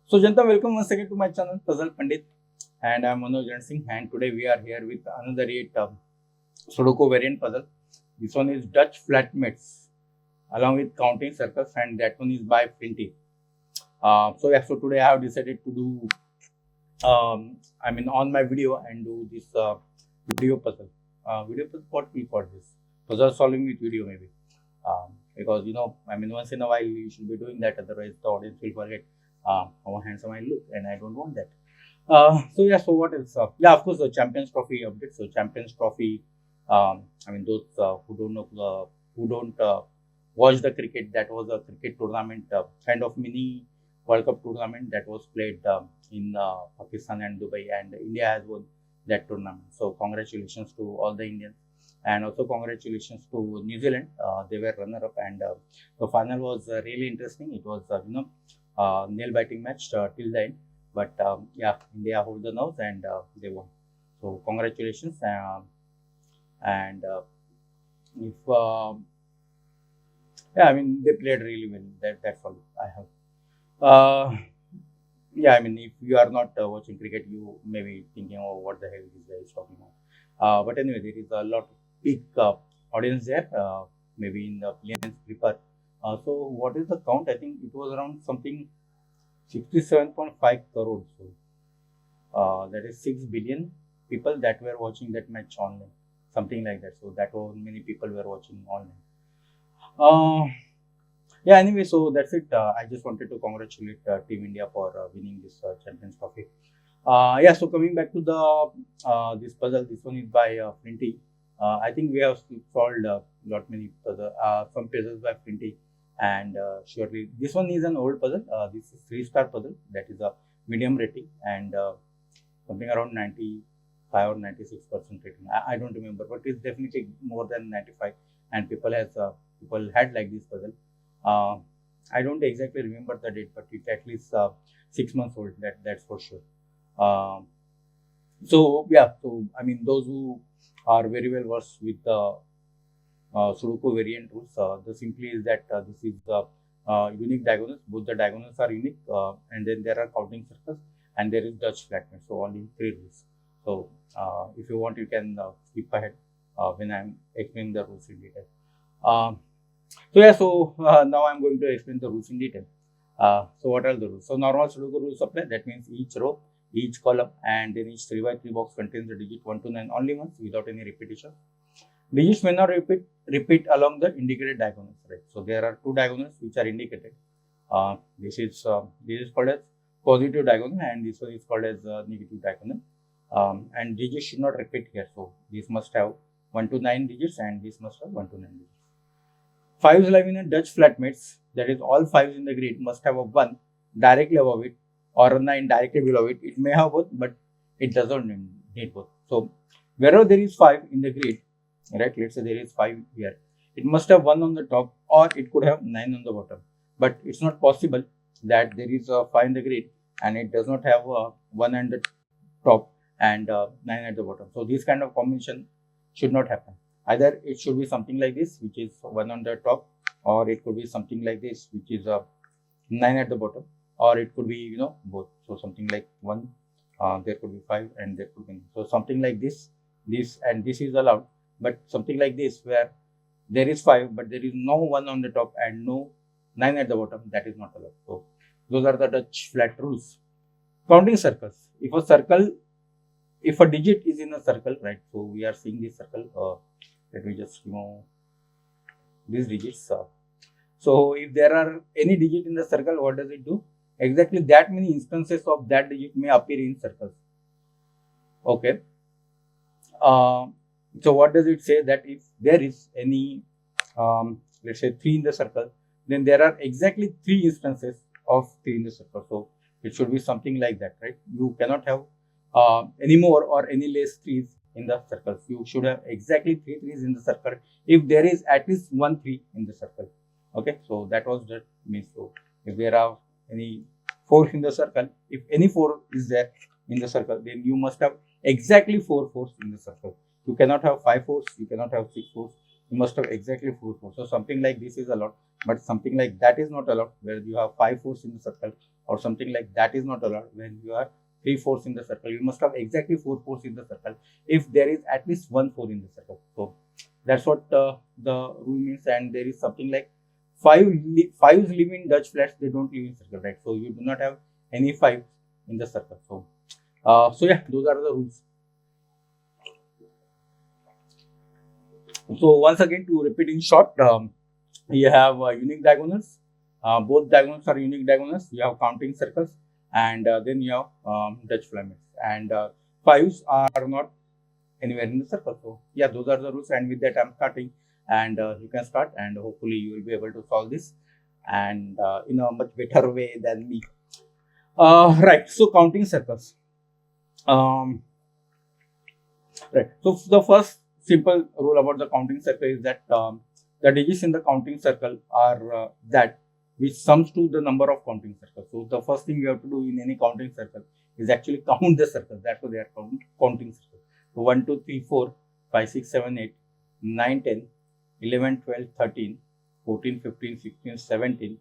So Janta, welcome once again to my channel Puzzle Pandit, and I'm Manoj Singh, and today we are here with another 8 Sudoku variant puzzle. This one is Dutch flatmates along with counting circles, and that one is by Flinty. So today I have decided to do on my video and do this video puzzle. What we call this? Puzzle solving with video maybe. Because once in a while you should be doing that, otherwise the audience will forget how handsome I look, and I don't want that. So what else? Of course, the Champions Trophy update. So Champions Trophy. Those who don't watch the cricket, that was a cricket tournament, kind of mini World Cup tournament that was played in Pakistan and Dubai, and India has won that tournament. So congratulations to all the Indians, and also congratulations to New Zealand. They were runner-up, and the final was really interesting. It was nail-biting match till the end. But India hold the nose and they won. So congratulations. And if they played really well. That's all I have. If you are not watching cricket, you may be thinking, oh, what the hell this guy is talking about. But anyway, there is a lot of big audience there. Maybe in the millions prepare. So what is the count? I think it was around something 67.5 crores. So that is 6 billion people that were watching that match online, something like that. So that was many people were watching online. Anyway, so that's it. I just wanted to congratulate Team India for winning this Champions Trophy. So coming back to the this puzzle, this one is by Flinty. I think we have solved many puzzles, some puzzles by Flinty. And surely this one is an old puzzle. This is 3-star puzzle, that is a medium rating, and something around 95 or 96% rating. I don't remember, but it's definitely more than 95. And people had like this puzzle. I don't exactly remember the date, but it's at least 6 months old. That's for sure. So those who are very well versed with the Sudoku variant rules, the simply is that this is the unique diagonals. Both the diagonals are unique, and then there are counting circles, and there is Dutch flatness. So only 3 rules. So if you want, you can skip ahead when I'm explaining the rules in detail. Now I'm going to explain the rules in detail. So what are the rules? So normal Sudoku rules apply. That means each row, each column, and then each 3x3 box contains the digit 1 to 9 only once without any repetition. Digits may not repeat along the indicated diagonals, right? So there are 2 diagonals which are indicated. This is called as positive diagonal, and this one is called as negative diagonal. And digits should not repeat here. So this must have 1 to 9 digits, and this must have 1 to 9 digits. 5s lying in a Dutch flatmates, that is all 5s in the grid must have a 1 directly above it or a 9 directly below it. It may have both, but it doesn't need both. So wherever there is 5 in the grid, right, let's say there is 5 here, it must have 1 on the top, or it could have 9 on the bottom. But it's not possible that there is a 5 in the grid and it does not have 1 at the top and 9 at the bottom. So this kind of combination should not happen. Either it should be something like this, which is 1 on the top, or it could be something like this, which is 9 at the bottom, or it could be both. So something like 1, there could be 5, and there could be so something like this and this is allowed. But something like this, where there is 5, but there is no 1 on the top and no 9 at the bottom, that is not allowed. So those are the Dutch flat rules. Counting circles. If a digit is in a circle, right? So we are seeing this circle. Let me just remove these digits. So if there are any digit in the circle, what does it do? Exactly that many instances of that digit may appear in circles. Okay. So what does it say? That if there is any, let's say 3 in the circle, then there are exactly 3 instances of 3 in the circle. So it should be something like that, right? You cannot have any more or any less 3s in the circles. You should have exactly 3 3s in the circle if there is at least 1 3 in the circle. Okay, so that was that means. So if there are any 4 in the circle, if any 4 is there in the circle, then you must have exactly 4 4s in the circle. You cannot have 5 4s, you cannot have 6 4s. You must have exactly 4 4s. So something like this is allowed, but something like that is not allowed, where you have 5 4s in the circle or something like that is not allowed. When you are 3 fours in the circle, you must have exactly 4 fours in the circle if there is at least 1 4 in the circle. So that's what the rule means. And there is something like fives live in Dutch flats, they don't live in circle, right? So you do not have any 5 in the circle. So yeah, those are the rules. So once again, to repeat in short, you have unique diagonals. Both diagonals are unique diagonals. You have counting circles, and then you have Dutch flames. And fives are not anywhere in the circle. So yeah, those are the rules. And with that, I'm starting, and you can start, and hopefully you will be able to solve this, and in a much better way than me. Right. So counting circles. Right. So the first simple rule about the counting circle is that the digits in the counting circle are that which sums to the number of counting circles. So the first thing you have to do in any counting circle is actually count the circles. That's why they are counting circles. So 1, 2, 3, 4, 5, 6, 7, 8, 9, 10, 11, 12, 13, 14, 15, 16, 17,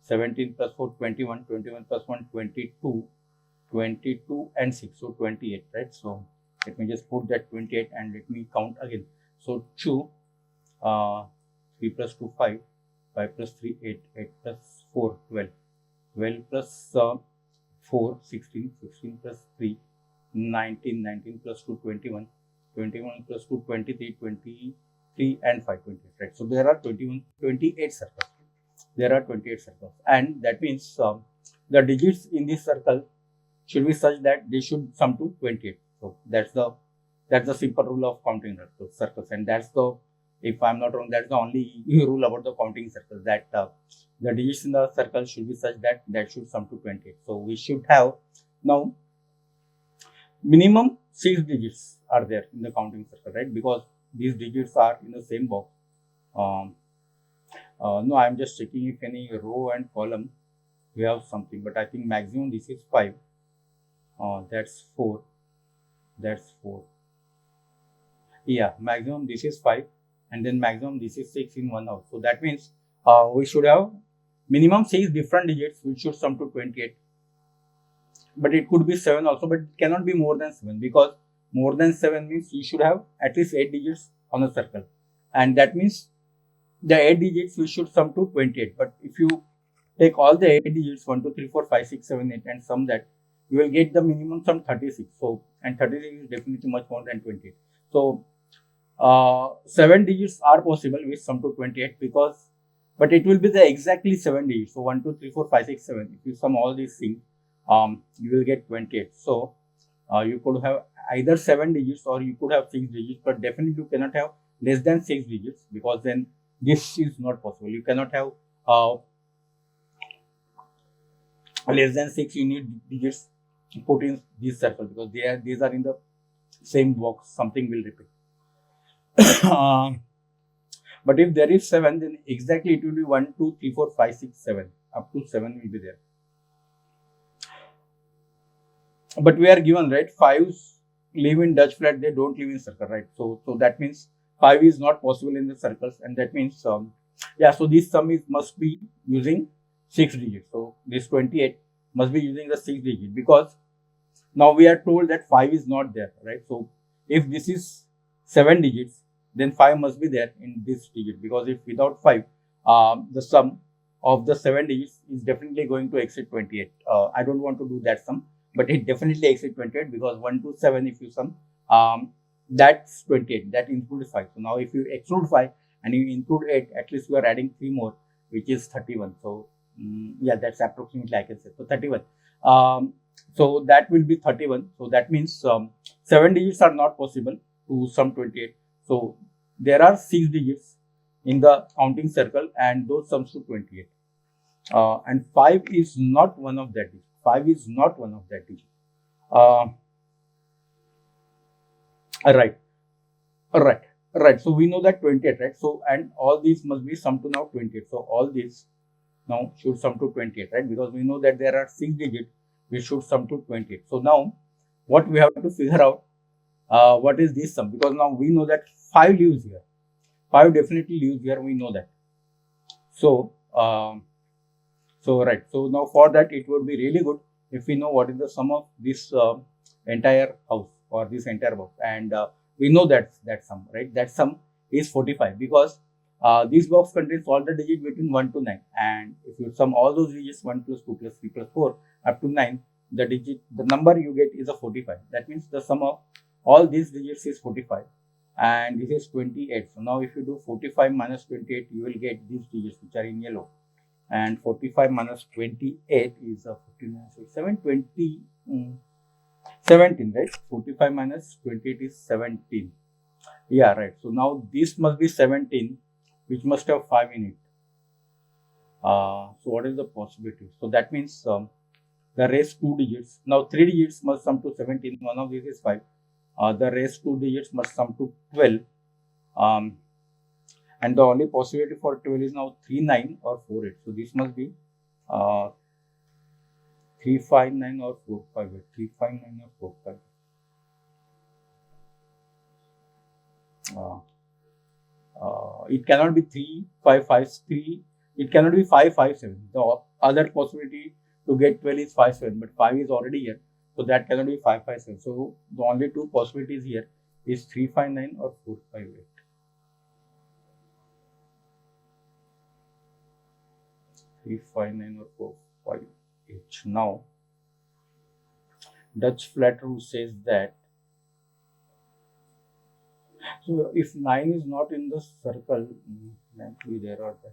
17 plus 4, 21, 21 plus 1, 22, 22 and 6, so 28, right? So let me just put that 28 and let me count again. So 2, 3 plus 2, 5, 5 plus 3, 8, 8 plus 4, 12, 12 plus 4, 16, 16 plus 3, 19, 19 plus 2, 21, 21 plus 2, 23, 23 and 5, 28, right? So there are 28 circles. There are 28 circles, and that means the digits in this circle should be such that they should sum to 28. So that's the simple rule of counting circles, and that's the, if I'm not wrong, that's the only rule about the counting circles, that the digits in the circle should be such that should sum to 28. So we should have now minimum 6 digits are there in the counting circle, right? Because these digits are in the same box. No, I'm just checking if any row and column we have something, but I think maximum this is 5. That's 4. That's 4. Yeah, maximum this is 5, and then maximum this is 6 in one house. So that means we should have minimum 6 different digits which should sum to 28. But it could be 7 also, but it cannot be more than 7, because more than 7 means you should have at least 8 digits on a circle, and that means the 8 digits we should sum to 28. But if you take all the 8 digits 1, 2, 3, 4, 5, 6, 7, 8 and sum that, you will get the minimum sum 36. So, and 36 is definitely much more than 28. So 7 digits are possible with sum to 28, because, but it will be the exactly 7 digits. So 1, 2, 3, 4, 5, 6, 7. If you sum all these things, you will get 28. So you could have either 7 digits or you could have 6 digits, but definitely you cannot have less than 6 digits, because then this is not possible. You cannot have less than 6 unit digits put in this circle, because these are in the same box. Something will repeat. But if there is 7, then exactly it will be 1, 2, 3, 4, 5, 6, 7. Up to 7 will be there. But we are given, right, 5s live in Dutch flat, they don't live in circle, right? So that means 5 is not possible in the circles, and that means yeah, so this sum must be using 6 digits. So this 28 must be using the 6 digit, because now we are told that 5 is not there, right? So if this is 7 digits, then 5 must be there in this digit, because if without 5, the sum of the 7 digits is definitely going to exceed 28. I don't want to do that sum, but it definitely exceeds 28, because 1 to 7 if you sum, that's 28, that includes 5. So now if you exclude 5 and you include 8, at least you are adding 3 more, which is 31. So yeah, that's approximately I can say. So 31. So that will be 31. So that means 7 digits are not possible to sum 28. So there are 6 digits in the counting circle, and those sums to 28. And 5 is not one of that digit. 5 is not one of that digit. Right. So we know that 28, right? So, and all these must be summed to now 28. So all these now should sum to 28, right? Because we know that there are 6 digits which should sum to 28. So now what we have to figure out, what is this sum? Because now we know that 5 lives here. 5 definitely lives here, we know that. So So right. So now for that, it would be really good if we know what is the sum of this entire house or this entire box, and we know that sum, right? That sum is 45 because this box contains all the digits between 1 to 9, and if you sum all those digits 1 plus 2 plus 3 plus 4 up to 9, the number you get is a 45. That means the sum of all these digits is 45, and this is 28. So now if you do 45 minus 28, you will get these digits which are in yellow, and 45 minus 28 is 59, so 720, 17, right? 45 minus 28 is 17. Yeah, right. So now this must be 17, which must have 5 in it. So what is the possibility? So that means the rest 2 digits. Now 3 digits must sum to 17. One of these is 5. The rest 2 digits must sum to 12. And the only possibility for 12 is now 3, 9 or 4, 8. So this must be 3, 5, 9 or 4, 5, 8. 3, 5, 9 or 4, 5. It cannot be 3, 5, 5, 3. It cannot be 5, 5, 7. The other possibility to get 12 is 5, 7, but 5 is already here. So that cannot be 5, 5, 7. So the only 2 possibilities here is 3, 5, 9 or 4, 5, 8. 3, 5, 9 or 4, 5, 8. Now, Dutch flat rule says that, so if 9 is not in the circle, 9 will be there or there.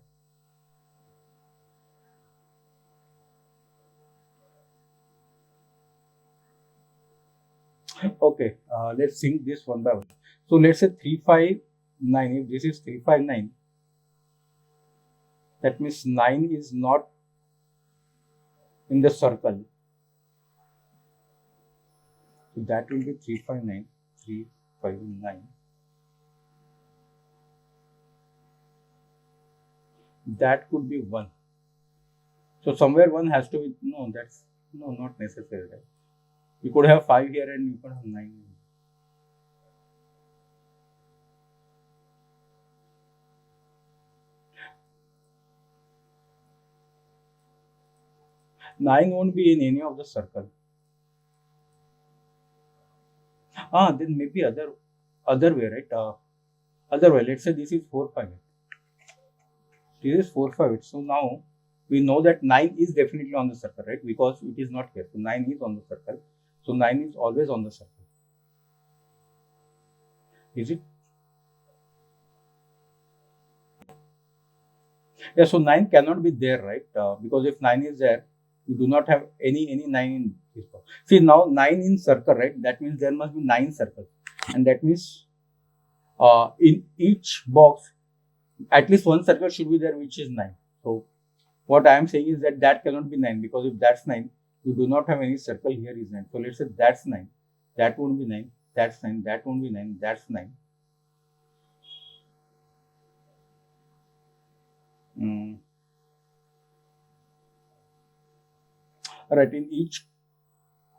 Okay, let's think this one by one. So let's say 3, 5, 9. If this is 3, 5, 9, that means 9 is not in the circle. So that will be 3, 5, 9. 3, 5, 9. That could be 1. So somewhere 1 has to be, no, that's, no, not necessary, right? You could have 5 here and you could have 9. 9 won't be in any of the circle. Then maybe other way, right? Other way. Let's say this is 4, 5. This is 4, 5. So now we know that 9 is definitely on the circle, right? Because it is not here. So 9 is on the circle. So 9 is always on the circle. Is it? Yeah, so 9 cannot be there, right? Because if 9 is there, you do not have any 9 in this box. See, now 9 in circle, right? That means there must be 9 circles. And that means in each box, at least one circle should be there, which is 9. So what I am saying is that cannot be 9, because if that's 9, you do not have any circle here is 9. So let's say that's 9. That won't be 9. That's 9. That won't be 9. That's 9. Right, in each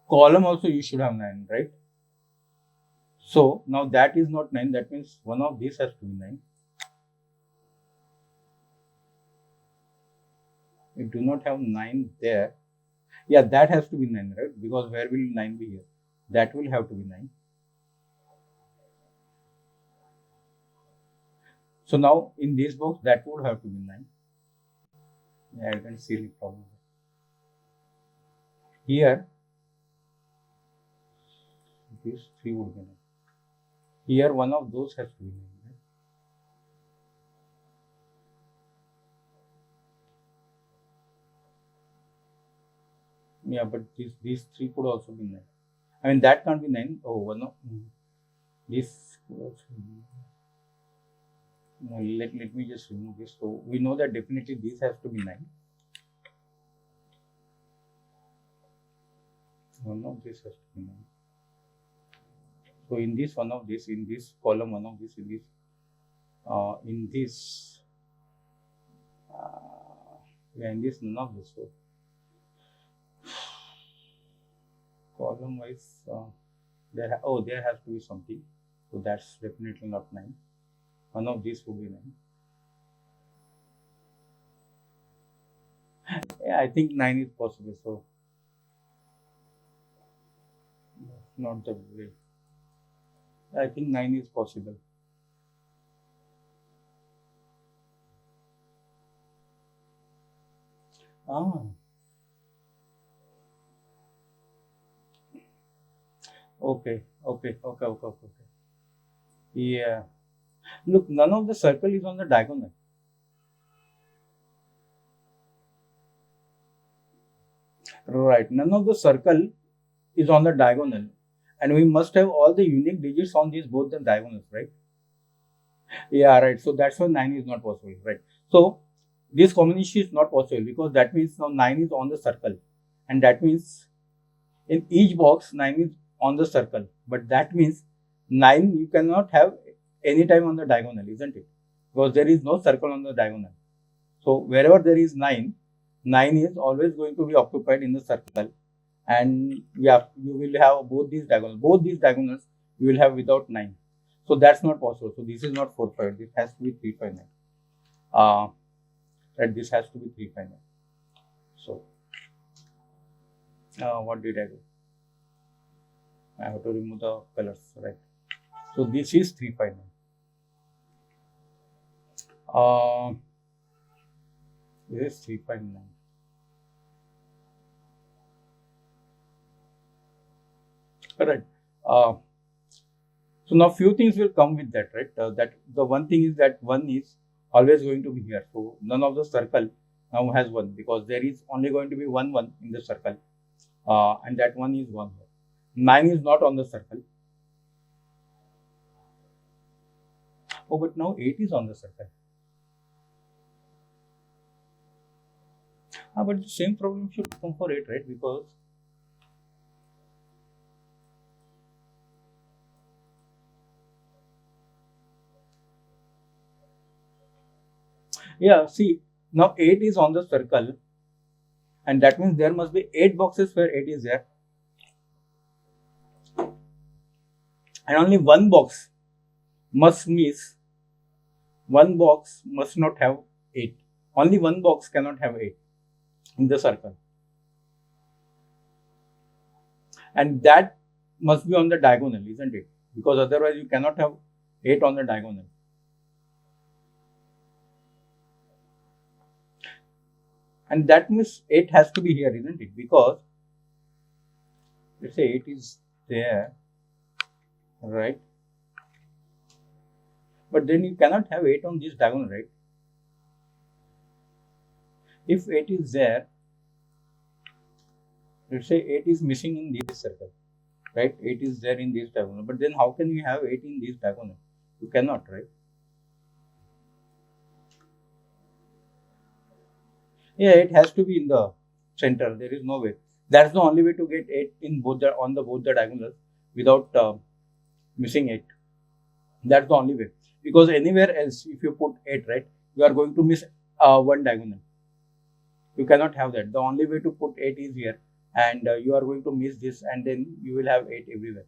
column also you should have 9, right? So now that is not 9, that means one of these has to be 9. You do not have 9 there. Yeah, that has to be 9, right? Because where will 9 be here? That will have to be 9. So now in this box, that would have to be 9. Yeah, I can see the problem. Here, these 3 would be 9. Here, one of those has to be 9. Right? Yeah, but these 3 could also be 9. I mean, that can't be 9. Oh, one of this could also be 9. No, let me just remove this. So we know that definitely this has to be 9. One of this has to be 9. So in this one of this, in this column one of this, in this, yeah, in this none of this. So column wise, there has to be something. So that's definitely not 9. One of these would be 9. Yeah, I think 9 is possible. So not the way. I think 9 is possible. Ah, okay. Yeah. Look, none of the circle is on the diagonal. Right. None of the circle is on the diagonal. And we must have all the unique digits on these both the diagonals, right? Yeah, right. So that's why 9 is not possible, right? So this combination is not possible because that means now 9 is on the circle. And that means in each box 9 is on the circle. But that means 9 you cannot have any time on the diagonal, isn't it? Because there is no circle on the diagonal. So wherever there is 9, 9 is always going to be occupied in the circle. And yeah, you will have both these diagonals. Both these diagonals you will have without 9. So that's not possible. So this is not 4, 5. This has to be 3, 5, 9. Right, this has to be 3, 5, 9. So what did I do? I have to remove the colors, right? So this is 3, 5, 9. This is 3, 5, 9. Correct. So now few things will come with that, right? That the one thing is that 1 is always going to be here. So none of the circle now has 1 because there is only going to be 1 in the circle, and that 1 is 1 here. 9 is not on the circle. Oh, but now 8 is on the circle. But the same problem should come for 8, right? Because yeah, see, now 8 is on the circle, and that means there must be 8 boxes where 8 is there, and only one box must miss. One box must not have 8. Only one box cannot have 8 in the circle, and that must be on the diagonal, isn't it? Because otherwise you cannot have 8 on the diagonal. And that means 8 has to be here, isn't it? Because let's say 8 is there, right? But then you cannot have 8 on this diagonal, right? If 8 is there, let's say 8 is missing in this circle, right? 8 is there in this diagonal, but then how can you have 8 in this diagonal? You cannot, right? Yeah, it has to be in the center. There is no way. That's the only way to get 8 in both the diagonals without missing 8. That's the only way. Because anywhere else, if you put 8, right, you are going to miss one diagonal. You cannot have that. The only way to put 8 is here, and you are going to miss this, and then you will have 8 everywhere.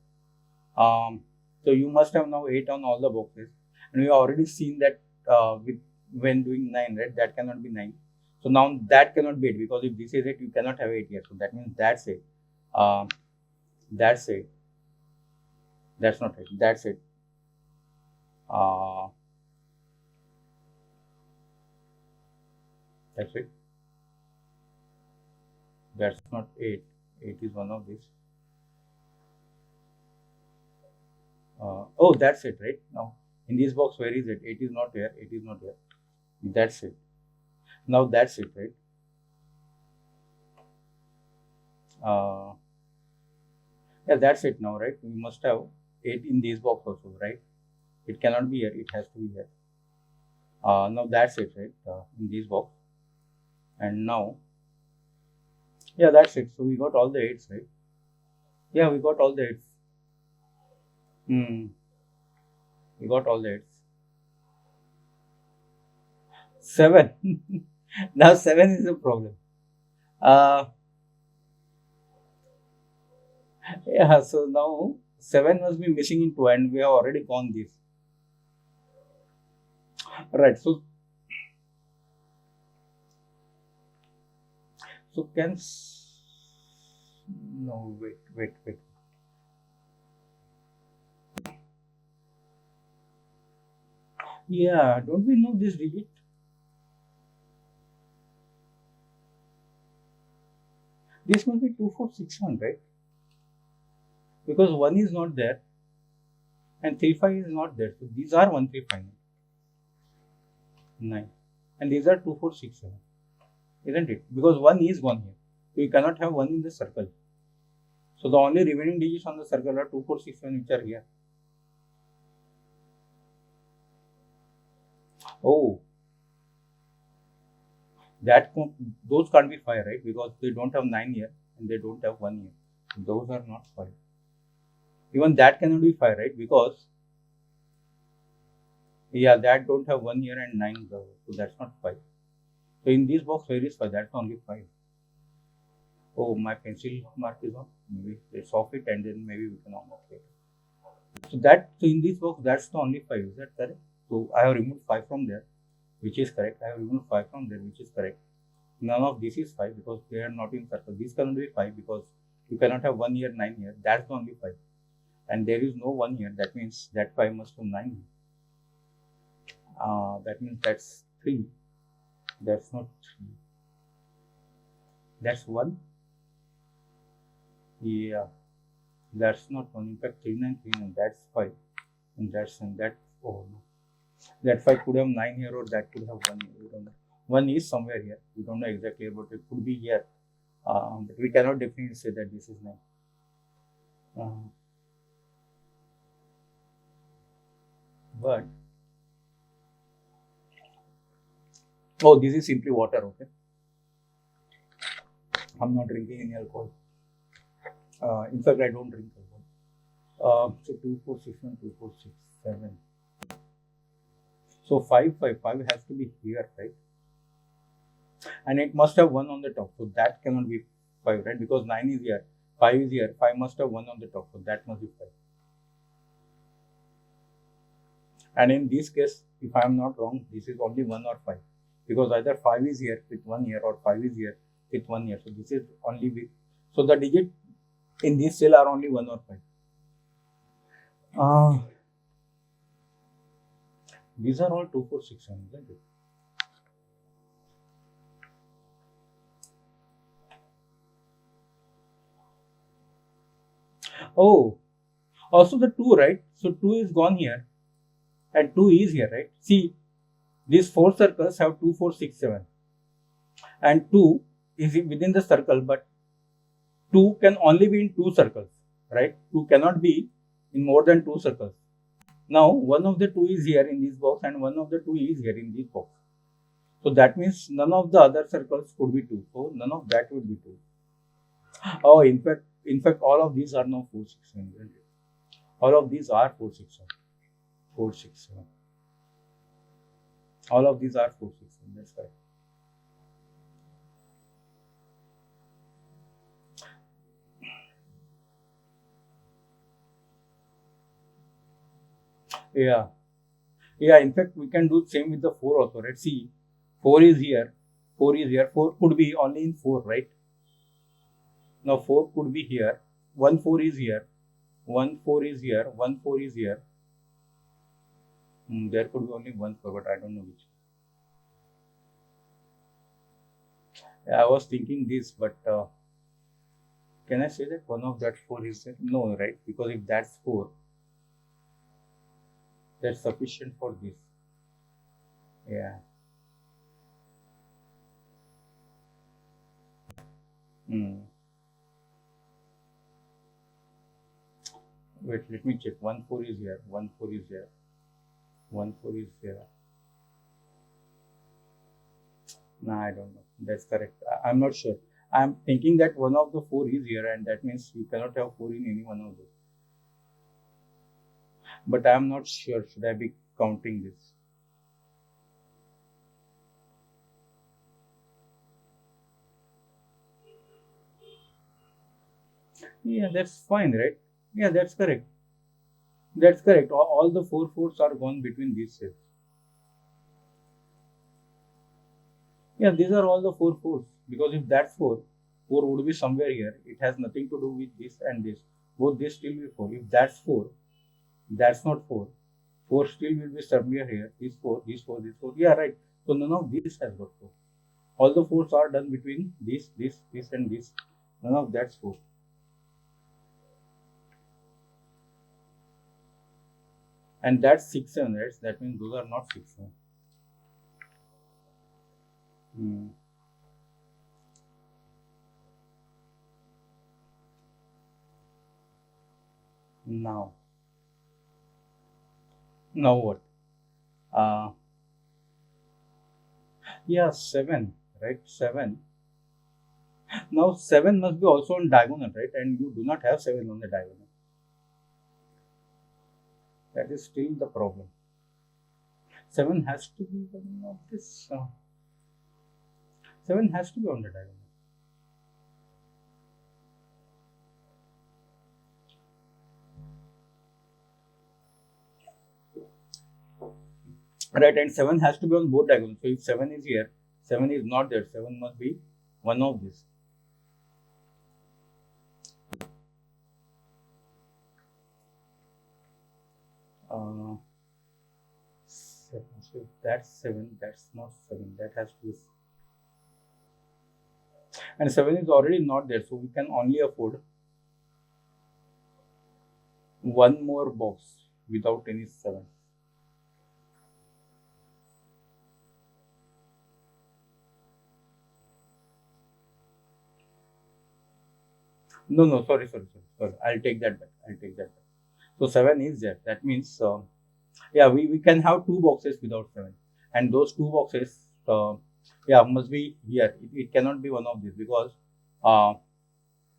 So you must have now 8 on all the boxes, and we have already seen that when doing 9, right, that cannot be 9. So now that cannot be 8 because if this is 8, you cannot have 8 here. So that means that's it. That's it. That's not it. That's it. That's it. That's not 8. 8 is one of these. Oh, that's it, right? Now, in this box, where is it? 8 is not here. 8 is not here. That's it. Now, that's it, right? Yeah, that's it now, right? We must have 8 in this box also, right? It cannot be here. It has to be here. Now, that's it, right? In this box. And now, yeah, that's it. So, we got all the 8s, right? Yeah, we got all the 8s. We got all the 8s. 7. Now 7 is a problem. Yeah, so now 7 must be missing in 2, and we have already gone this. Right, so So no, wait. Yeah, don't we know this digit? This must be 2461, right? Because 1 is not there and 35 is not there. So these are 1359 and these are 2467, isn't it? Because 1 is gone here. So you cannot have 1 in the circle. So the only remaining digits on the circle are 2467, which are here. Oh, those can't be 5, right? Because they don't have 9 here and they don't have 1 here. Those are not 5. Even that cannot be 5, right? Because yeah, that don't have 1 here and 9, so that's not 5. So in this box, where is 5? That's only 5. Oh, my pencil mark is on. Maybe let's off it and then maybe we can on it. So in this box, that's the only 5. Is that correct? So I have removed 5 from there, which is correct. I have removed 5 from there, which is correct. None of this is 5 because they are not in circle. This cannot be 5 because you cannot have 1 here, 9 here. That's the only 5. And there is no 1 here. That means that 5 must have 9 here. That means that's 3. That's not 3. That's 1. Yeah, that's not 1. In fact, 3939, that's 5. And that, oh no. That 5 could have 9 here or that could have 1 here. We don't know. 1 is somewhere here. We don't know exactly, but it could be here. But we cannot definitely say that this is 9. But oh, this is simply water, okay? I'm not drinking any alcohol. In fact, I don't drink alcohol. So 2461, 2467. So 5 has to be here, right? And it must have 1 on the top. So that cannot be 5, right? Because 9 is here, 5 is here. 5 must have 1 on the top. So that must be 5. And in this case, if I am not wrong, this is only 1 or 5. Because either 5 is here with 1 here or 5 is here with 1 here. So this is only with, so the digit in this cell are only 1 or 5. These are all 2467, isn't it? Oh, also the 2, right? So 2 is gone here and 2 is here, right? See, these 4 circles have 2, 4, 6, 7 and 2 is within the circle, but 2 can only be in 2 circles, right? 2 cannot be in more than 2 circles. Now, one of the 2 is here in this box and one of the 2 is here in this box. So that means none of the other circles could be 2. So none of that would be 2. Oh, in fact, all of these are now 467. All of these are 467. 467. All of these are 467. That's correct. Yeah. In fact, we can do the same with the 4 also, right? See, 4 is here, 4 is here, 4 could be only in 4, right? Now 4 could be here, 1 4 is here, 1 4 is here, 1 4 is here. There could be only 1 4, but I don't know which. I was thinking this, but can I say that one of that 4 is there? No, right? Because if that's 4, that's sufficient for this. Yeah. Wait, let me check. 1 4 is here, 1 4 is here, 1 4 is here. No, I don't know. That's correct. I'm not sure. I'm thinking that one of the 4 is here, and that means you cannot have 4 in any one of those. But I'm not sure. Should I be counting this? Yeah, that's fine, right? Yeah, that's correct. That's correct. All the 4 4s are gone between these cells. Yeah, these are all the 4 4s. because if that's 4, 4 would be somewhere here. It has nothing to do with this and this. Both this still will be 4. If that's 4, that's not 4. 4 still will be somewhere here. This 4, this 4, this 4. Yeah, right. So none of this has got 4. All the 4s are done between this, and this. None of that's 4. And that's 6, 7, right? That means those are not 6, 7. Now what? Yeah, 7, right? 7. Now 7 must be also on diagonal, right? And you do not have 7 on the diagonal. That is still the problem. 7 has to be one of this. 7 has to be on the diagonal. Right, and 7 has to be on both diagonals. So if 7 is here, 7 is not there. 7 must be one of these. So if that's 7, that's not 7. That has to be. And 7 is already not there, so we can only afford one more box without any 7. No, sorry. I'll take that back. So 7 is there. That means, yeah, we can have 2 boxes without 7. And those 2 boxes, yeah, must be here. It cannot be one of these because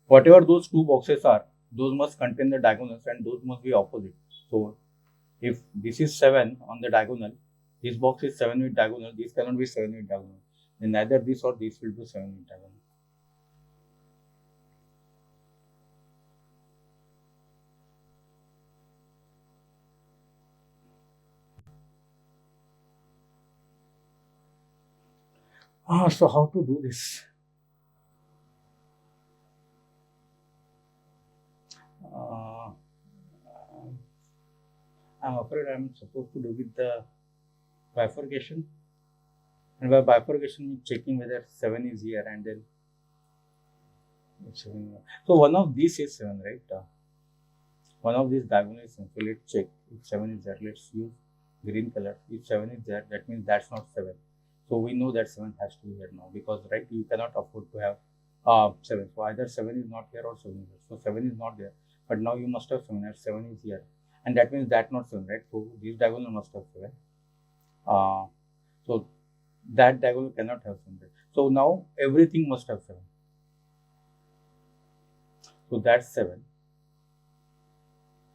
whatever those 2 boxes are, those must contain the diagonals and those must be opposite. So if this is 7 on the diagonal, this box is 7 with diagonal, this cannot be 7 with diagonal. Then neither this or this will be 7 with diagonal. So how to do this? I'm afraid I'm supposed to do with the bifurcation. And by bifurcation, checking whether 7 is here and then 7. So one of these is 7, right? One of these diagonal is 7. So let's check if 7 is there. Let's use green color. If 7 is there, that means that's not 7. So we know that 7 has to be here now because, right, you cannot afford to have 7. So either 7 is not here or 7 is here. So 7 is not there. But now you must have 7 as 7 is here. And that means that not 7, right? So this diagonal must have 7. So that diagonal cannot have 7. Right? So now everything must have 7. So that's 7.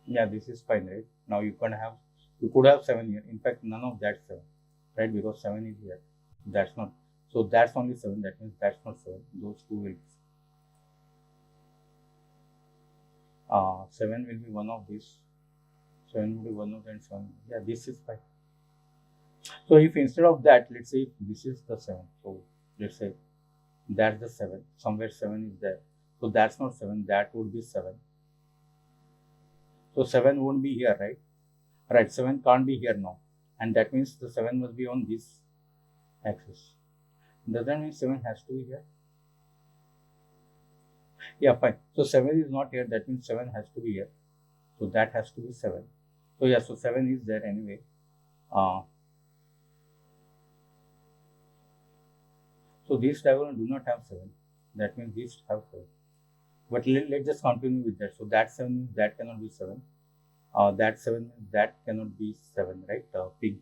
Yeah, this is fine, right? Now you could have 7 here. In fact, none of that 7, right? Because 7 is here. That's not. So that's only 7. That means that's not 7. Those 2 will be. 7 will be one of these. 7 will be one of them. 7. Yeah, this is fine. So if instead of that, let's say if this is the 7. So let's say that's the 7. Somewhere 7 is there. So that's not 7. That would be 7. So 7 won't be here, right? Right, 7 can't be here now. And that means the 7 must be on this axis. Does that mean 7 has to be here? Yeah, fine. So 7 is not here. That means 7 has to be here. So that has to be 7. So yeah, so 7 is there anyway. So these diagonal do not have 7. That means these have 7. But let's just continue with that. So that 7, that cannot be 7. That 7, that cannot be 7, right? Pink.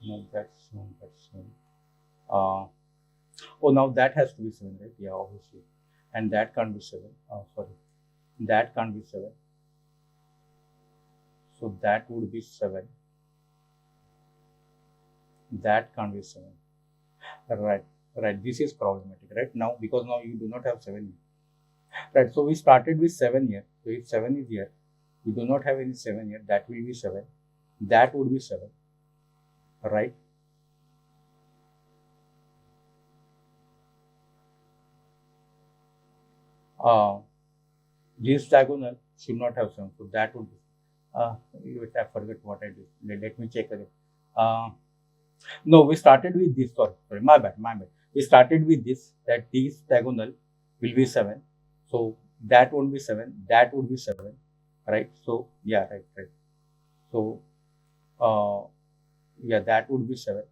No, that's 7, that's 7. Oh, now that has to be 7, right? Yeah, obviously. And that can't be 7. Sorry. That can't be 7. So that would be 7. That can't be 7. Right. This is problematic, right? Now, because now you do not have 7 here. Right. So we started with 7 here. So if 7 is here, we do not have any 7 here. That will be 7. That would be 7. Right. Uh, this diagonal should not have 7. So that would be. Wait, I forget what I did. Let me check again. No, we started with this. Sorry, my bad. We started with this, that this diagonal will be 7. So that won't be 7. That would be 7. Right? So, yeah, right. So, uh, yeah, that would be 7.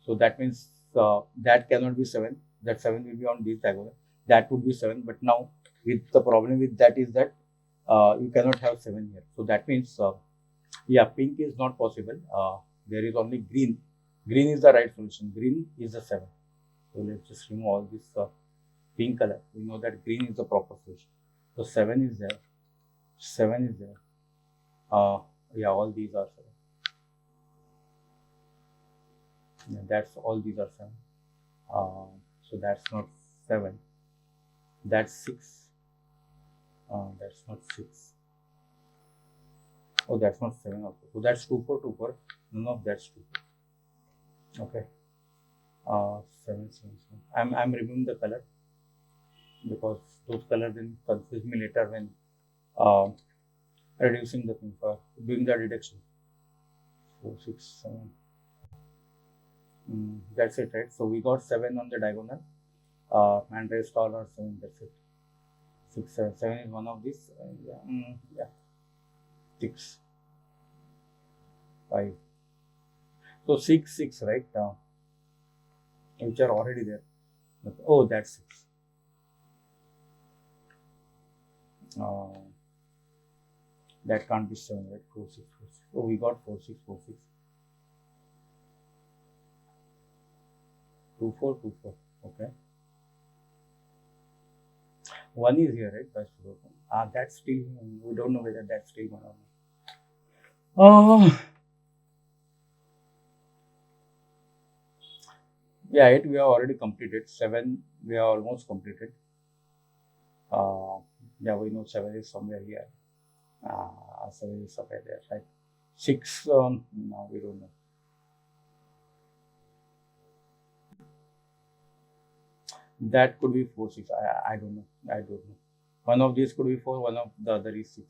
So that means that cannot be 7. That 7 will be on this diagonal. That would be 7. But now, with the problem with that is that you cannot have 7 here. So that means, yeah, pink is not possible. There is only green. Green is the right solution. Green is the 7. So let's just remove all this pink color. We know that green is the proper solution. So 7 is there. 7 is there. Yeah, all these are 7. Yeah, that's all these are 7. So that's not 7. That's 6. That's not 6. Oh, that's not 7 also. So that's 2, 4, 2, 4. None of that's 2, 4. Okay. 7, 7, 7. I'm removing the color because those colors then confuse me later when reducing the thing for doing the reduction. 4, 6, 7. That's it, right? So we got 7 on the diagonal, and rest all are 7. That's it. 6, 7. 7 is one of these. Yeah. 6, 5. So 6, 6, right? Which are already there. Oh, that's 6. That can't be 7, right? 4, 6, 4, 6. Oh, we got 4, 6, 4, 6. 2, 4, 2, 4. Okay. 1 is here, right? By Sudoku. That's still, we don't know whether that's still 1 or not. Yeah, 8 we have already completed. 7 we have almost completed. Yeah, we know 7 is somewhere here. 7 is somewhere there, right? 6, no, we don't know. That could be 4, 6. I don't know. I don't know. One of these could be 4, one of the other is 6.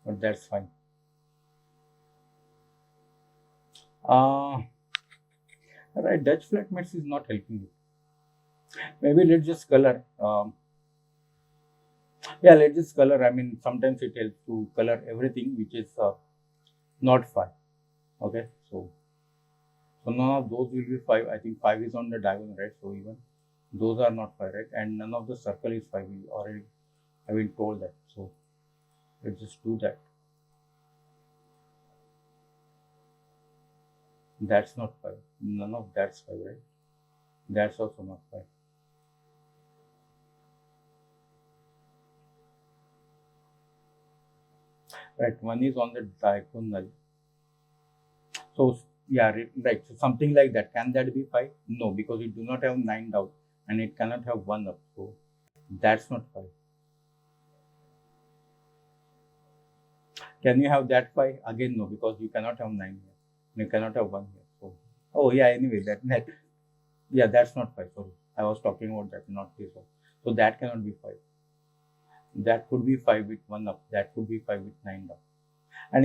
But that's fine. Right, Dutch flat mates is not helping you. Maybe let's just color. Yeah, let's just color. I mean, sometimes it helps to color everything which is not 5. Okay, so none of those will be 5. I think 5 is on the diagonal, right? So even those are not 5, right? And none of the circle is 5. We already have been told that. So let's just do that. That's not 5. None of that's 5, right? That's also not 5. Right, 1 is on the diagonal. So yeah, right. So something like that. Can that be 5? No, because it do not have 9 down and it cannot have 1 up. So that's not 5. Can you have that 5? Again, no, because you cannot have 9 here. You cannot have 1 here. So, oh yeah, anyway, that yeah, that's not 5. Sorry, I was talking about that, not this one. So that cannot be 5. That could be 5 with 1 up. That could be 5 with 9 down. And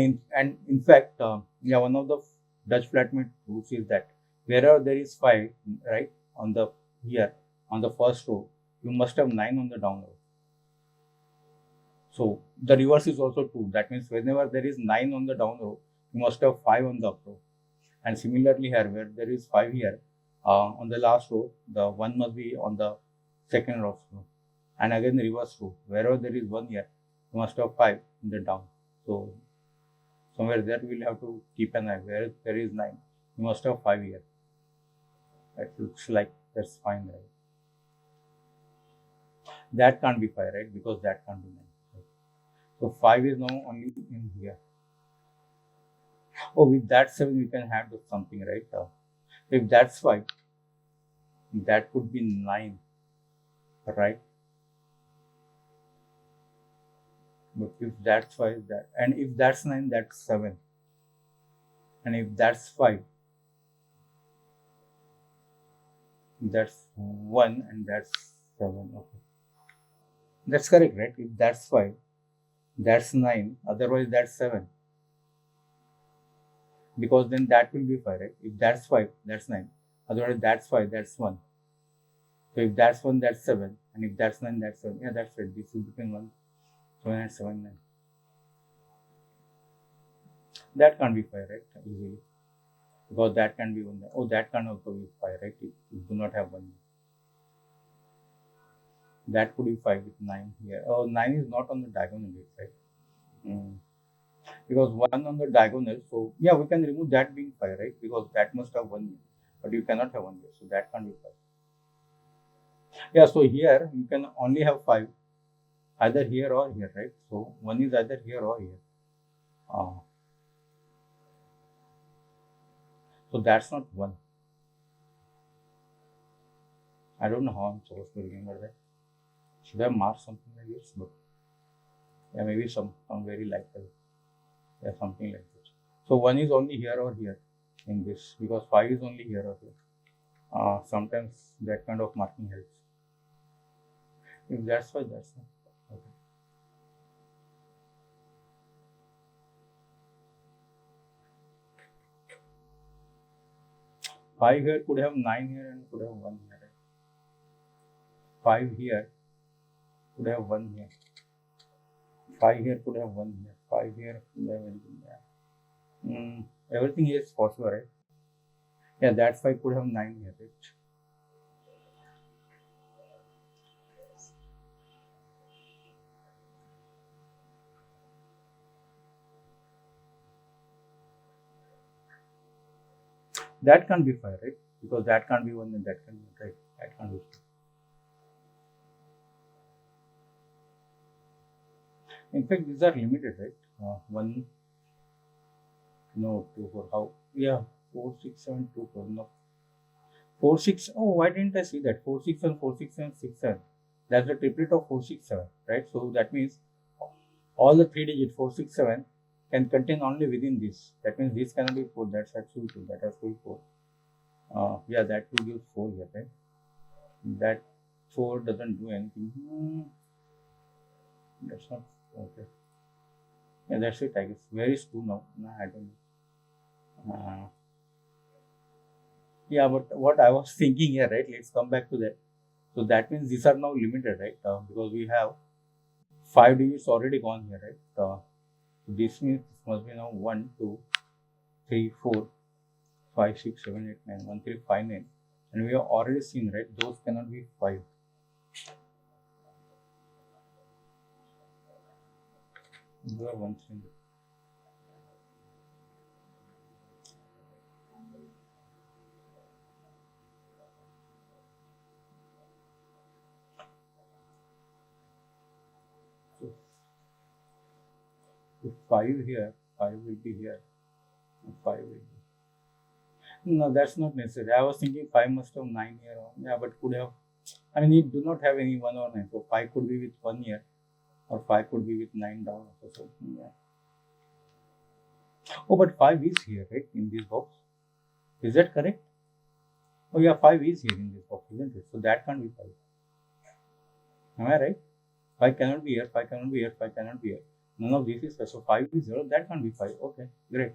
in fact, yeah, one of the Dutch flatmate rules is that wherever there is 5, right, on the here on the first row, you must have 9 on the down row. So the reverse is also true. That means whenever there is 9 on the down row, you must have 5 on the up row. And similarly here, where there is 5 here, on the last row, the 1 must be on the second row. And again, the reverse row. Wherever there is 1 here, you must have 5 in the down. So somewhere there we'll have to keep an eye. Where there is 9, you must have 5 here. That looks like that's fine, right? That can't be 5, right? Because that can't be 9. Right? So 5 is now only in here. Oh, with that 7 we can have something, right? If that's 5, that could be 9, right? But if that's 5, that, and if that's 9, that's 7. And if that's 5, that's 1 and that's 7. Okay. That's correct, right? If that's 5, that's 9, otherwise that's 7. Because then that will be 5, right? If that's 5, that's 9. Otherwise that's 5, that's 1. So if that's 1, that's 7. And if that's 9, that's 7. Yeah, that's right. This is between 1, 7 and 7, 9. That can't be 5, right? Easily. Because that can be 1. Oh, that can also be 5, right? If you do not have 1. That could be 5 with 9 here. Oh, 9 is not on the diagonal, right? Because 1 on the diagonal, so yeah, we can remove that being 5, right? Because that must have 1 here. But you cannot have 1 here, so that can't be 5. Yeah, so here you can only have 5, either here or here, right? So 1 is either here or here. So that's not 1. I don't know how I'm supposed to remember that. Should I mark something like this? But yeah, maybe some very likely. Yeah, something like this. So 1 is only here or here in this, because 5 is only here or here. Sometimes that kind of marking helps. If that's why, that's why. Okay. Five here could have 9 here and could have 1 here. Right? 5 here could have 1 here. 5 here could have 1 here. 5 here could have anything there. Everything is possible, right? Yeah, that 5 could have 9 here, right? That can't be 5, right? Because that can't be 1 and that can be, right? That can't be 5. In fact, these are limited, right? 1, no, 2, 4, how? Yeah, 4, 6, 7, 2, 4, no. 4, 6, oh, why didn't I see that? 4, 6, 7, 4, 6, 7, 6, 7. That's the triplet of 4, 6, 7, right? So that means all the 3 digits 4, 6, 7 can contain only within this. That means this cannot be 4, that's actually 2, that has to be 4. Yeah, that 2 gives 4 here, right? That 4 doesn't do anything. That's not okay. Yeah, that's it, I guess. Where is 2 now? No, I don't know. Yeah, but what I was thinking here, right? Let's come back to that. So that means these are now limited, right? Because we have 5 digits already gone here, right? This means this must be now 1, 2, 3, 4, 5, 6, 7, 8, 9, 1, 3, 5, 9. And we have already seen, right? Those cannot be 5. Those are 1, 3. So if 5 here, 5 will be here, and 5 will be. No, that's not necessary. I was thinking 5 must have 9 here. Yeah, but could have. I mean, it do not have any 1 or 9. So 5 could be with 1 here, or 5 could be with 9 down. So yeah. Oh, but 5 is here, right? In this box. Is that correct? Oh, yeah, 5 is here in this box, isn't it? So that can't be 5. Am I right? 5 cannot be here, 5 cannot be here, 5 cannot be here. None of this is 5. So 5 is 0. That can't be 5. Okay, great.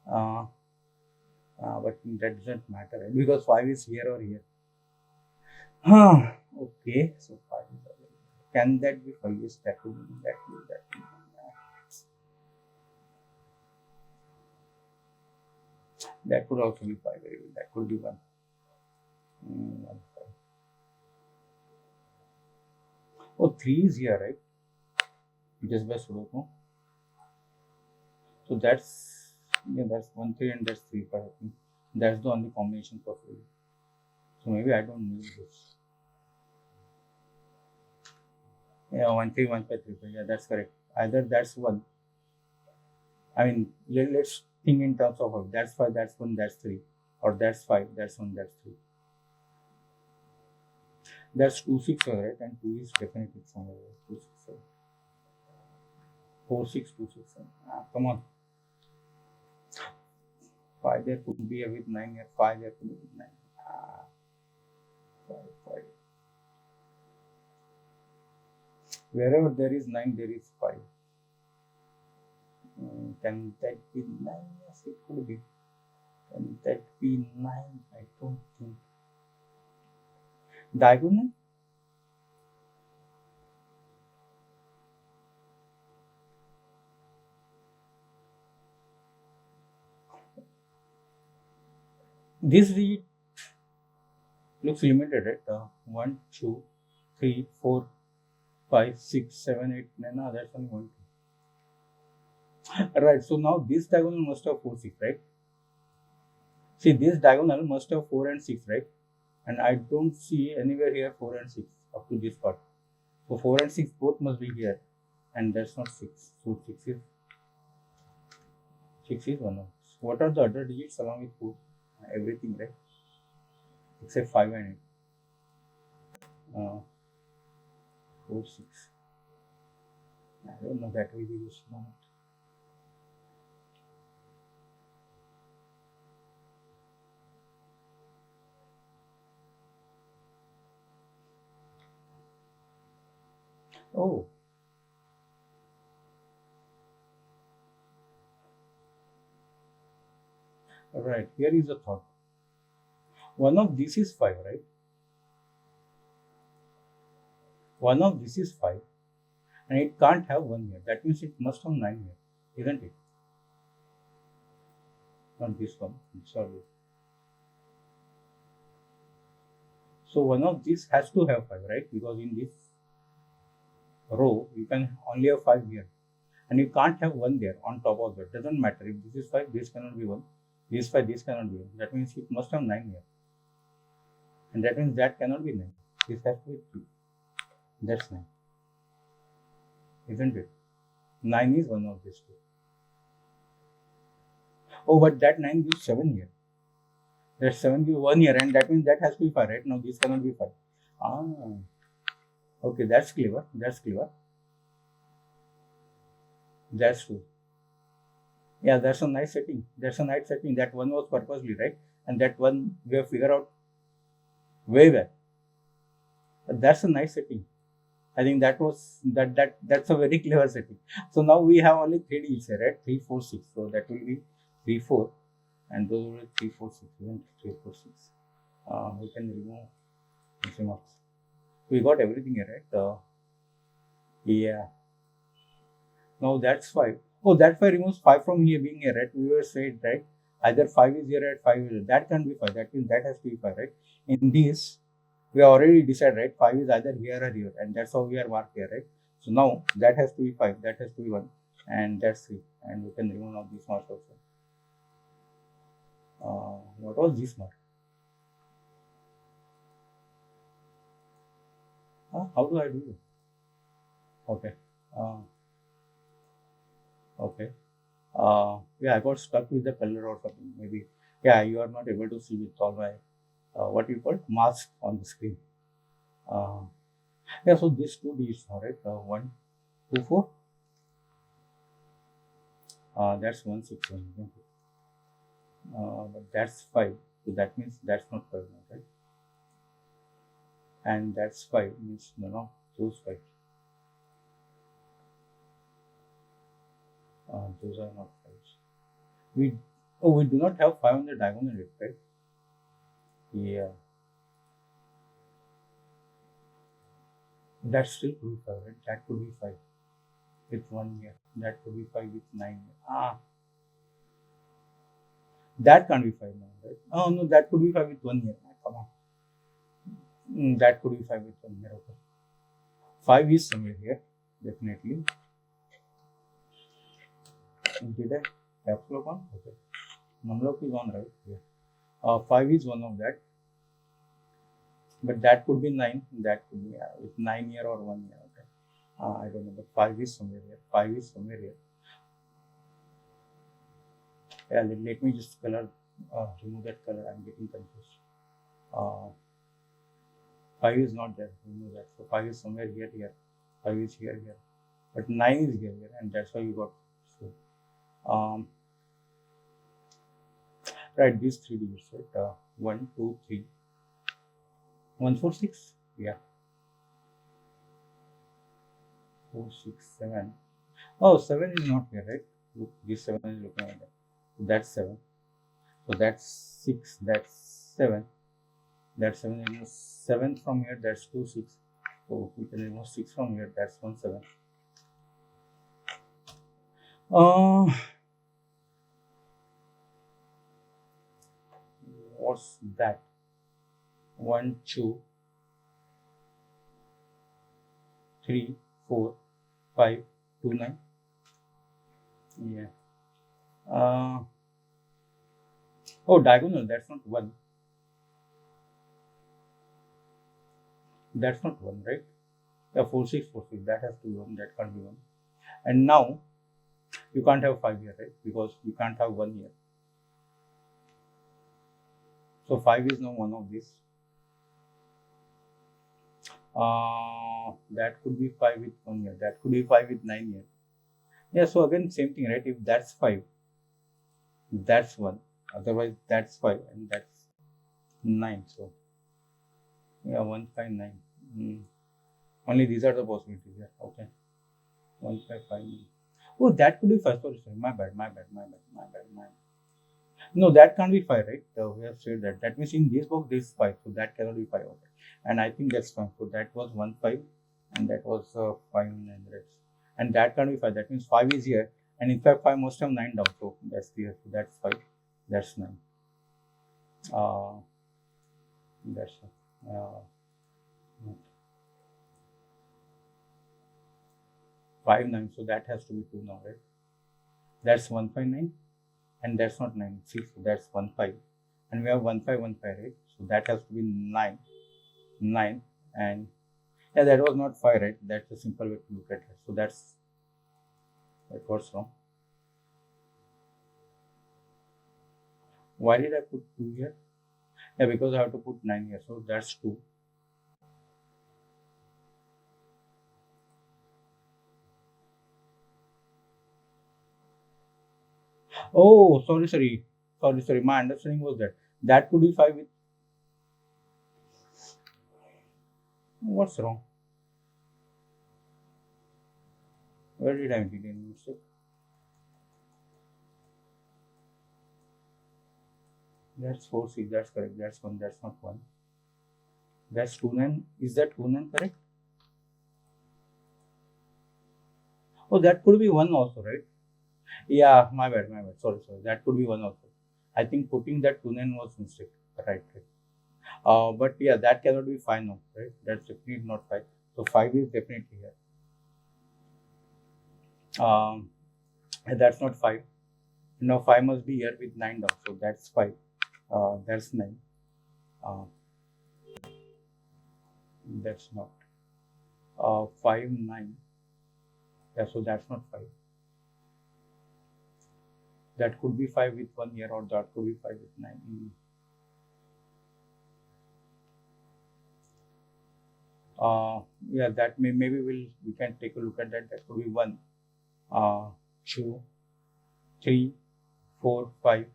But that doesn't matter, right? Because 5 is here or here. Okay, so 5 is available. Can that be 5? Yes, that could be, that could be, that could be. That could also be 5. That could be 1. 1, 5. Oh, 3 is here, right? Just by Sudoku. So that's, yeah, that's 1, 3 and that's 3, 5. I think that's the only combination possible. So maybe I don't need this. Yeah, 1, 3, 1, 5, 3, 5. Yeah, that's correct. Either that's 1. I mean, let's think in terms of that's 5, that's 1, that's 3. Or that's 5, that's 1, that's 3. That's 2, 6, right? And 2 is definitely somewhere. 2, 6, 7. 4, 6, 2, 6, 7. Come on. 5 there could be with 9 here. 5 there could be with 9. 5, 5. Wherever there is 9, there is 5. Can that be 9? Yes, it could be. Can that be 9? I don't think. Diagonal? This digit looks limited, right? 1, 2, 3, 4, 5, 6, 7, 8, 9. No, that's only 1, 2. Right. So now this diagonal must have 4, 6, right? See, this diagonal must have 4 and 6, right? And I don't see anywhere here 4 and 6 up to this part. So 4 and 6 both must be here, and that's not 6. So 6 is 1 of. What are the other digits along with 4? Everything, right? Except 5 and 8. 4, 6. I don't know, that will be used moment. Oh. Right, here is a thought. One of this is 5, right? One of this is 5, and it can't have 1 here. That means it must have 9 here, isn't it? Not this one, sorry. So one of these has to have 5, right? Because in this row, you can only have 5 here. And you can't have 1 there on top of that. Doesn't matter. If this is 5, this cannot be 1. This 5, this cannot be 1. That means it must have 9 here. And that means that cannot be 9. This has to be 3. That's 9. Isn't it? 9 is one of these two. Oh, but that 9 gives 7 here. That 7 gives 1 here, and that means that has to be 5, right? Now this cannot be 5. Ah. Okay, that's clever. That's clever. That's true. Yeah, that's a nice setting. That's a nice setting. That one was purposely, right? And that one we have figured out way back. But that's a nice setting. I think that's a very clever setting. So now we have only 3 digits here, right? 3, 4, 6. So that will be 3, 4, and those will be 3, 4, 6. Isn't it? 3, 4, 6. We can remove these marks. We got everything here, right? Yeah. Now that's 5. Oh, that 5 removes 5 from here being here, right? We were saying, right? Either 5 is here, right? 5 is here. That can't be 5. That means that has to be 5, right? In this, we already decided, right? 5 is either here or here, and that's how we are marked here, right? So now that has to be 5, that has to be 1, and that's 3. And we can remove now this mark also. What was this mark? How do I do it? Okay. Okay. Yeah, I got stuck with the color or something. Maybe. Yeah, you are not able to see with all my what you call mask on the screen. Yeah, so these two digits, all right. 1, 2, 4. That's 1, 6, 1. But that's 5. So that means that's not 5 now, right? And that's 5 means no, those 5. Those are not 5s. We do not have 5 on the diagonal, right? Yeah. That still could be 5, right? That could be 5 with 1 here. That could be 5 with 9 here. That can't be 5 now, right? Oh no, that could be 5 with 1 here. Come on. That could be 5 with 1 here. Okay. 5 is somewhere here, definitely. Did I caps lock on? Okay. Number lock is on, right? Yeah. 5 is one of that. But that could be 9. That could be with 9 here or 1 here. Okay. I don't know, but 5 is somewhere here. 5 is somewhere here. Yeah, let me just color, remove that color. I'm getting confused. 5 is not there. Remove that. So 5 is somewhere here. 5 is here. But 9 is here, and that's why you got. So, right, these 3 digits, right? 1, 2, 3. 1, 4, 6. Yeah. 4, 6, 7. Oh, 7 is not here, right? Look, this 7 is looking at that. So that's 7. So that's 6, that's 7. That's 7. Remove 7 from here, that's 2, 6. So we can remove 6 from here, that's 1, 7. What's that? 1, 2, 3, 4, 5, 2, 9. Yeah. Oh, diagonal, that's not 1. That's not 1, right? Yeah, 4, 6, 4, 6. That has to be 1. That can't be 1. And now, you can't have 5 here, right? Because you can't have 1 here. So 5 is now one of these. That could be 5 with 1 here. That could be 5 with 9 here. Yeah, so again, same thing, right? If that's 5, that's 1. Otherwise, that's 5 and that's 9. So, yeah, 1, 5, 9. Only these are the possibilities. Yeah, okay. 1, 5, 5, 9. Oh, that could be 5. Sorry. My bad. No, that can't be 5, right? We have said that. That means in this box, this is 5. So that cannot be 5. Okay. And I think that's fine. So that was 1, 5. And that was 5, 9. And that can't be 5. That means 5 is here. And in fact, 5 must have 9 down. So that's clear. So that's 5. That's 9. That's 5, 9. So that has to be 2 now, right? That's 1, 5, 9. And that's not 9. See, so that's 1, 5. And we have 1, 5, 1, 5, right? So that has to be 9. 9. And yeah, that was not 5, right? That's a simple way to look at it. So that was wrong. Why did I put 2 here? Yeah, because I have to put 9 here. So that's 2. Oh, sorry. My understanding was that could be 5 with. What's wrong? Where did I make any mistake? That's 4, 6. That's correct. That's 1. That's not 1. That's 2, 9. Is that 2, 9 correct? Oh, that could be 1 also, right? Yeah, my bad. Sorry. That could be 1 also. I think putting that 2, 9 was mistake. Right. But yeah, that cannot be 5 now, right? That's definitely not 5. So 5 is definitely here. And that's not 5. Now 5 must be here with 9 down. So that's 5. That's 9. That's not. 5, 9. Yeah, so that's not 5. That could be 5 with 1 here, or that could be 5 with 9. Yeah, that maybe we can take a look at that. That could be 1, 2, 3, 4, 5,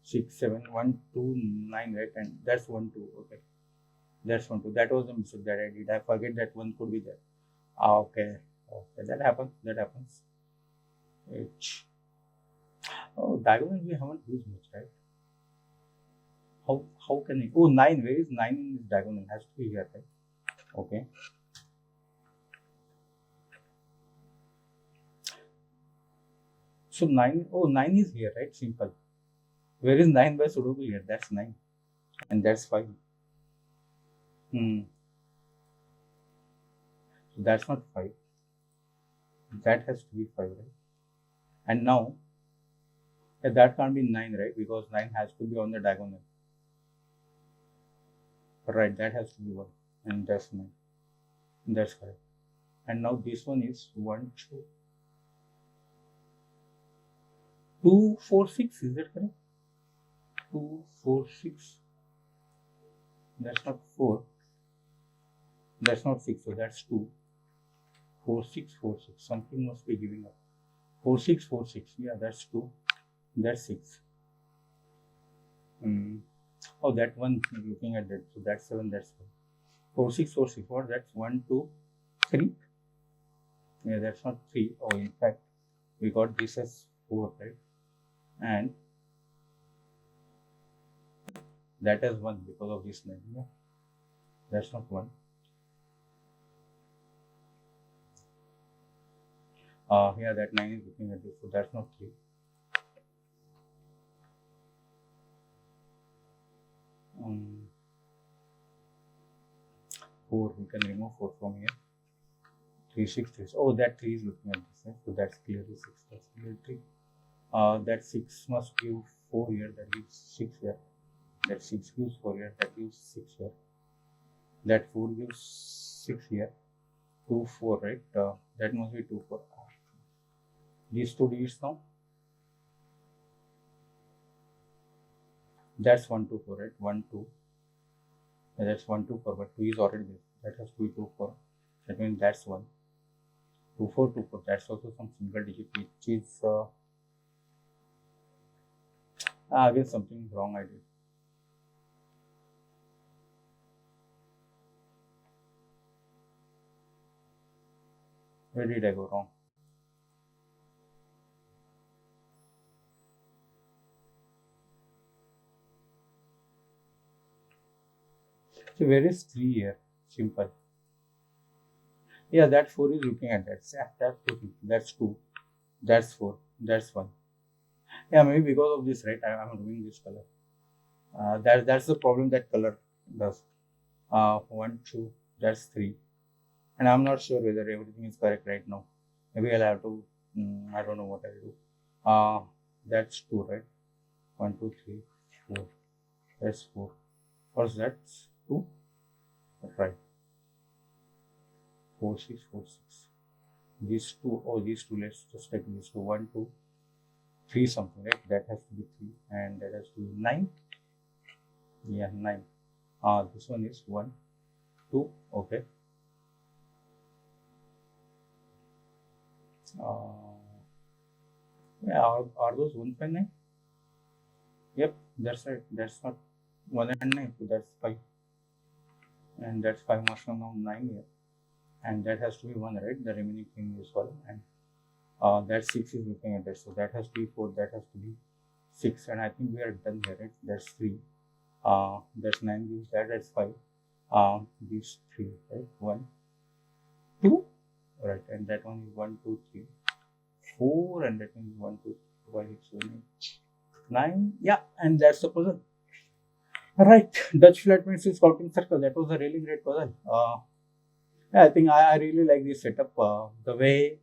6, 7, 1, 2, 9, right? And that's 1, 2. Okay, that's 1, 2. That was a mistake that I did. I forget that 1 could be there. Okay, that happens. H. Oh, diagonal we haven't used much, right? How can I? Oh, 9. Where is 9 in this diagonal? Has to be here, right? Okay. So 9. Oh, 9 is here, right? Simple. Where is 9 by Sudoku here? That's 9. And that's 5. So that's not 5. That has to be 5, right? And now, that can't be 9, right? Because 9 has to be on the diagonal. Right, that has to be 1. And that's 9. That's correct. And now this one is 1, 2, 4, 6. Is that correct? 2, 4, 6. That's not 4. That's not 6. So that's 2. 4, 6, 4, 6. Something must be giving up. 4, 6, 4, 6. Yeah, that's 2. That's 6. Oh, that one, looking at that. So that's 7. That's 4, 6, 4, 6. What? That's 1, 2, 3. Yeah, that's not 3. Oh, in fact, we got this as 4, right? And that as 1 because of this 9. Yeah, that's not 1. Yeah, that 9 is looking at this, so that's not 3. 4, we can remove 4 from here. 3, 6, 3. Oh, that 3 is looking at this, right? So that's clearly 6. That's clearly 3. That 6 must give 4 here, that gives 6 here. That 6 gives 4 here, that gives 6 here. That 4 gives 6 here. 2, 4, right? That must be 2, 4. These 2 digits now. That's 1, 2, 4, right? 1, 2. That's 1, 2, 4, but 2 is already there. That has to be 2, 4. That means that's 1. 2, 4, 2, 4. That's also some single digit, which is again something wrong I did. Where did I go wrong? So where is 3 here? Simple. Yeah, that 4 is looking at that. That's 2. That's 2. That's 4. That's 1. Yeah, maybe because of this, right? I'm doing this color. That's the problem that color does. 1, 2. That's 3. And I'm not sure whether everything is correct right now. Maybe I'll have to. I don't know what I'll do. That's 2, right? 1, 2, 3, 4. That's 4. What's that? 2. Right. 4, 6, 4, 6. These 2. Oh, these 2. Let's just take these 2. 1, 2, 3 something, right? That has to be 3, and that has to be 9. Yeah, 9. This one is 1, 2. Okay. Yeah, are those 1, 5, 9? Yep, that's right. That's not 1 and 9, so that's 5. And that's 5 must come now 9 here. And that has to be 1, right? The remaining thing is 1. And that 6 is looking at that. So that has to be 4, that has to be 6. And I think we are done here, right? That's 3. That's 9 gives that, that's 5. Gives 3, right? 1, 2. Right, and that one is 1, 2, 3, 4, and that one is 1, 2, 5, 6, 7, 8, 9. Yeah, and that's the puzzle. Right, Dutch flatmates is sculpting circle. That was a really great puzzle. Yeah, I think I really like this setup. The way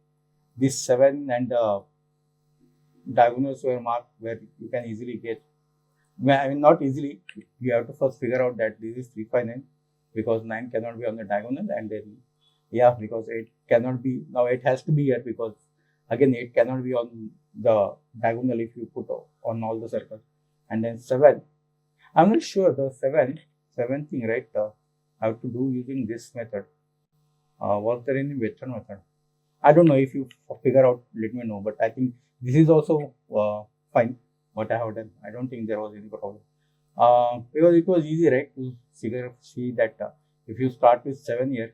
this 7 and diagonals were marked, where you can easily get. I mean, not easily. You have to first figure out that this is 3, 5, 9, because 9 cannot be on the diagonal, and then yeah, because 8 cannot be. Now 8 has to be here because again 8 cannot be on the diagonal if you put on all the circles. And then 7. I'm not sure the 7 thing, right? I have to do using this method. Was there any better method? I don't know. If you figure out, let me know. But I think this is also fine. What I have done, I don't think there was any problem. Because it was easy, right, to see that if you start with 7 here,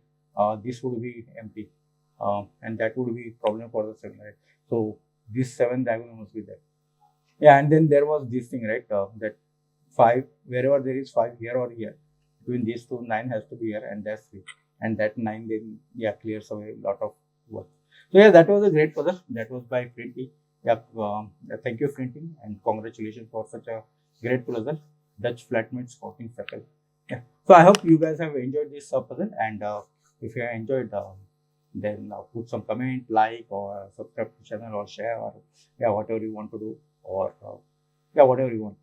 this would be empty, and that would be problem for the 7, right? So this 7 diagonal must be there. Yeah, and then there was this thing, right? That 5, wherever there is 5 here or here, between these two, 9 has to be here, and that's 3. And that 9 then, yeah, clears away a lot of work. So yeah, that was a great puzzle. That was by Flinty. Yeah, thank you, Flinty, and congratulations for such a great puzzle. Dutch flatmate scouting circle. Yeah. So I hope you guys have enjoyed this puzzle, and if you have enjoyed, then put some comment, like, or subscribe to the channel, or share, or yeah, whatever you want to do, or yeah, whatever you want.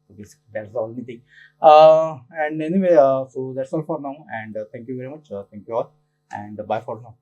That's the only thing. And anyway, so that's all for now, and thank you very much. Thank you all, and bye for now.